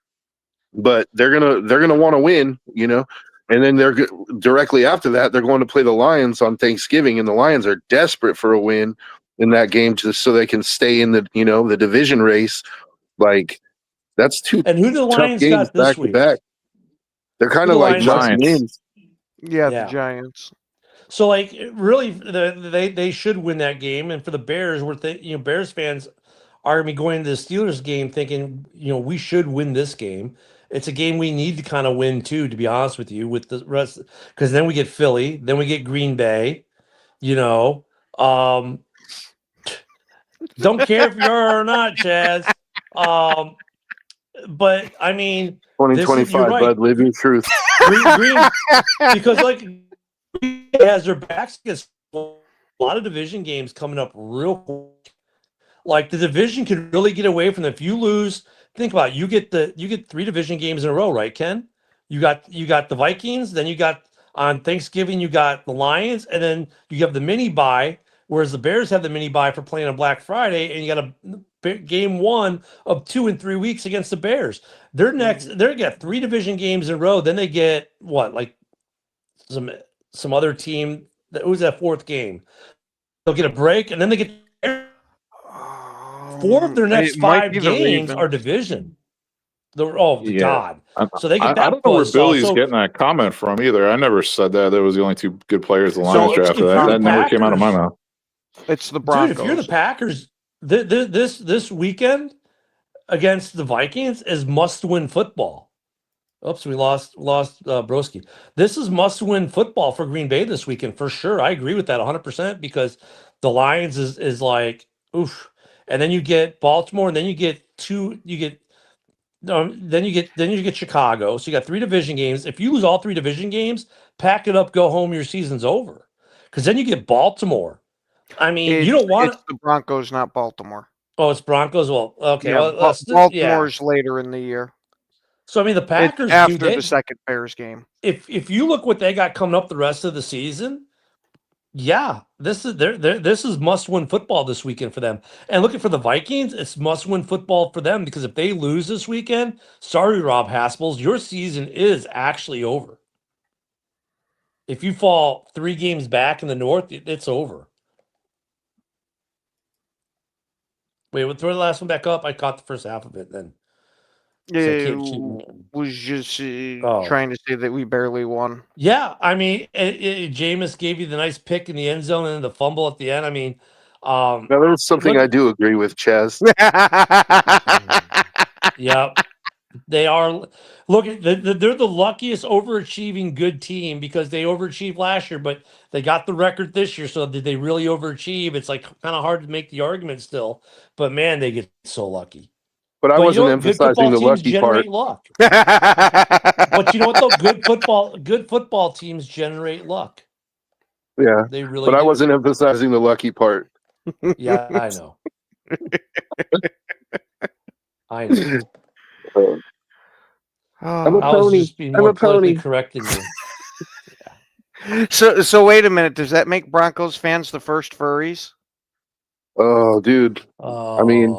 But they're gonna want to win, and then they're directly after that they're going to play the Lions on Thanksgiving, and the Lions are desperate for a win in that game so they can stay in the the division race. Like, that's two and who the Lions games got this back week? to back. They're kind of like Giants. Yeah, the Giants. So, like, really, they should win that game. And for the Bears, Bears fans are going to be going to the Steelers game thinking, we should win this game. It's a game we need to kind of win too, to be honest with you. With the rest, because then we get Philly, then we get Green Bay. Don't care if you are or not, Chaz. But I mean, 2025, right. Bud, live your truth. Green, because like has their backs against a lot of division games coming up real quick. Like, the division could really get away from them. If you lose, think about it, you get 3 division games in a row, right, Ken? You got the Vikings, then you got On Thanksgiving, you got the Lions, and then you have the mini bye, whereas the Bears have the mini bye for playing on Black Friday, and you got a game 1 of 2 in 3 weeks against the Bears. They're next. They're get 3 division games in a row. Then they get what, like some other team. Who's that 4th game? They'll get a break, and then they get 4 of their next It might 5 be the games Ravens. are division. The Yeah. God. So they get I that don't know where buzzsaw. Billy's So- getting that comment from either. I never said that. There was the only 2 good players the Lions it's drafted. the That never came out of my Packers. mouth. It's the Dude, Broncos. if you're the Packers, this weekend against the Vikings is must-win football. Oops, we lost Broski. This is must-win football for Green Bay this weekend for sure. I agree with that 100% because the Lions is like oof, and then you get Baltimore, and then you get then you get Chicago. So you got 3 division games. If you lose all 3 division games, pack it up, go home. Your season's over. Because then you get Baltimore. I mean, you don't want It's the Broncos, not Baltimore. Oh, it's Broncos. Well, okay. Yeah, Well, Baltimore's later in the year. So I mean, the It's Packers after dude, the second Bears game. if you look what they got coming up the rest of the season, yeah, this is must win football this weekend for them. And looking for the Vikings, it's must win football for them because if they lose this weekend, sorry, Rob Haspels, your season is actually over. If you fall 3 games back in the North, it's over. Wait, we'll throw the last one back up. I caught the first half of it then. It was just trying to say that we barely won. Yeah, I mean, Jameis gave you the nice pick in the end zone and the fumble at the end. I mean, Now, there's something I do agree with, Chaz. yeah, they are. Look, they're the luckiest overachieving good team because they overachieved last year, but they got the record this year. So did they really overachieve? It's like kind of hard to make the argument still, but man, they get so lucky. But I wasn't emphasizing the lucky part. Luck. But you know what though? Good football teams generate luck. Yeah, they really. But I do. wasn't emphasizing the lucky part. Yeah, I know. I know. I'm a I was pony. just being I'm more a pony. politically correct than you. So wait a minute. Does that make Broncos fans the first furries? Oh, dude. Oh, I mean,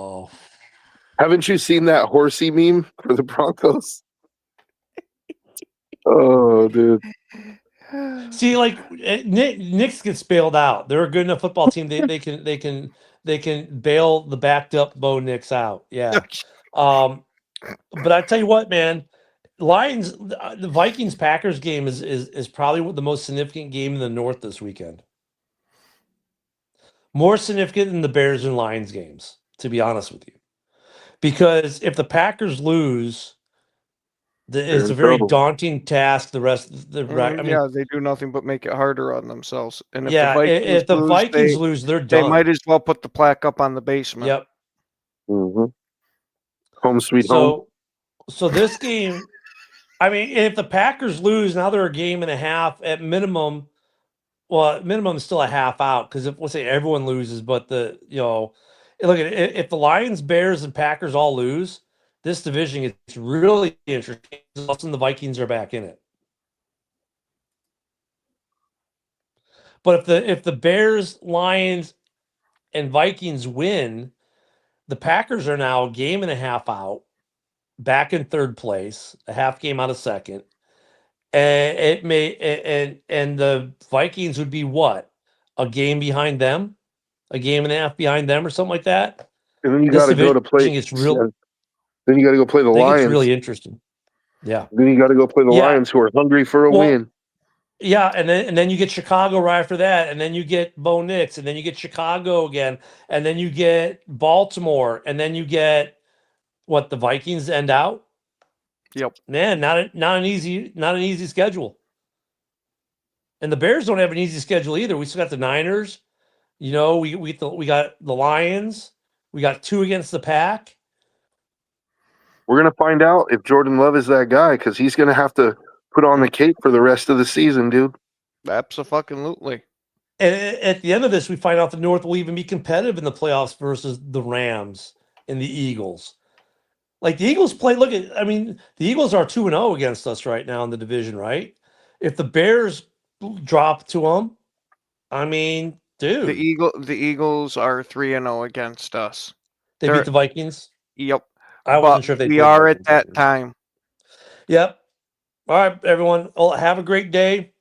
haven't you seen that horsey meme for the Broncos? Oh, dude. see, like Knicks gets bailed out. They're a good enough football team. They can bail the backed up Bo Knicks out. Yeah. But I tell you what, man, Lions, the Vikings Packers game is probably the most significant game in the North this weekend. More significant than the Bears and Lions games, to be honest with you. Because if the Packers lose, it's a very daunting task. The rest, yeah, they do nothing but make it harder on themselves. And if the Vikings lose, they're done. They might as well put the plaque up on the basement. Yep. Mm-hmm. Home sweet home. So this game, I mean, if the Packers lose, now they're a game and a half at minimum. Well, at minimum still a half out because if let's say everyone loses, but look at it, if the Lions, Bears, and Packers all lose, this division gets really interesting. Also, the Vikings are back in it. But if the Bears, Lions, and Vikings win, the Packers are now a game and a half out, back in 3rd place, a half game out of 2nd. And it may and the Vikings would be what? A game behind them? A game and a half behind them or something like that? And then you got to go to play. Then you got to go play the Lions. It's really interesting. Yeah. Then you got to go play the Lions, who are hungry for a win. Yeah, and then you get Chicago right after that, and then you get Bo Nix, and then you get Chicago again, and then you get Baltimore, and then you get the Vikings end out. Yep. Man, not an easy schedule. And the Bears don't have an easy schedule either. We still got the Niners. We got the Lions. We got 2 against the Pack. We're gonna find out if Jordan Love is that guy because he's gonna have to put on the cape for the rest of the season, dude. Absolutely. And at the end of this, we find out the North will even be competitive in the playoffs versus the Rams and the Eagles. Like the Eagles play. The Eagles are 2-0 against us right now in the division, right? if the Bears drop to them, I mean, dude, The Eagles are 3-0 against us. they they're- beat the Vikings. Yep. I But wasn't sure if they we played the are at Vikings that either. time. Yep. All right, everyone. Well, have a great day.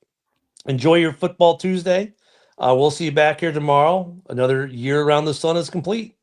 Enjoy your football Tuesday. We'll see you back here tomorrow. Another year around the sun is complete.